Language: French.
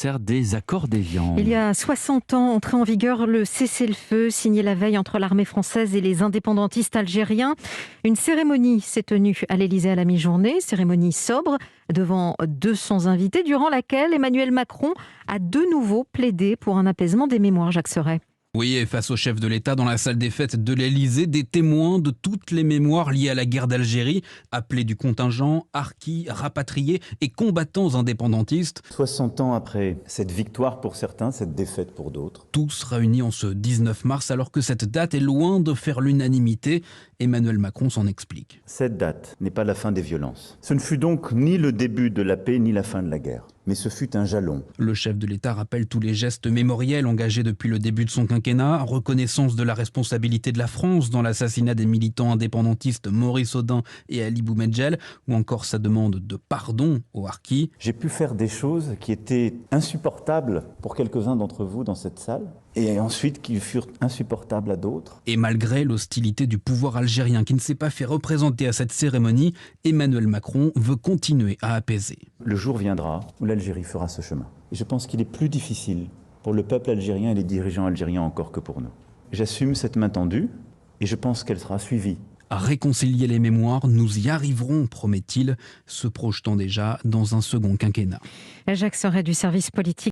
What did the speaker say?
Des accords d'Évian. Il y a 60 ans, entré en vigueur le cessez-le-feu signé la veille entre l'armée française et les indépendantistes algériens. Une cérémonie s'est tenue à l'Élysée à la mi-journée, cérémonie sobre, devant 200 invités, durant laquelle Emmanuel Macron a de nouveau plaidé pour un apaisement des mémoires. Jacques Serret. Oui, et face au chef de l'État dans la salle des fêtes de l'Élysée, des témoins de toutes les mémoires liées à la guerre d'Algérie, appelés du contingent, harkis, rapatriés et combattants indépendantistes. 60 ans après cette victoire pour certains, cette défaite pour d'autres. Tous réunis en ce 19 mars alors que cette date est loin de faire l'unanimité. Emmanuel Macron s'en explique. Cette date n'est pas la fin des violences. Ce ne fut donc ni le début de la paix ni la fin de la guerre. Mais ce fut un jalon. Le chef de l'État rappelle tous les gestes mémoriels engagés depuis le début de son quinquennat, reconnaissance de la responsabilité de la France dans l'assassinat des militants indépendantistes Maurice Audin et Ali Boumedjel, ou encore sa demande de pardon aux harkis. J'ai pu faire des choses qui étaient insupportables pour quelques-uns d'entre vous dans cette salle, et ensuite qui furent insupportables à d'autres. Et malgré l'hostilité du pouvoir algérien qui ne s'est pas fait représenter à cette cérémonie, Emmanuel Macron veut continuer à apaiser. Le jour viendra où l'Algérie fera ce chemin. Et je pense qu'il est plus difficile pour le peuple algérien et les dirigeants algériens encore que pour nous. J'assume cette main tendue et je pense qu'elle sera suivie. À réconcilier les mémoires, nous y arriverons, promet-il, se projetant déjà dans un second quinquennat. Jacques Serret du service politique.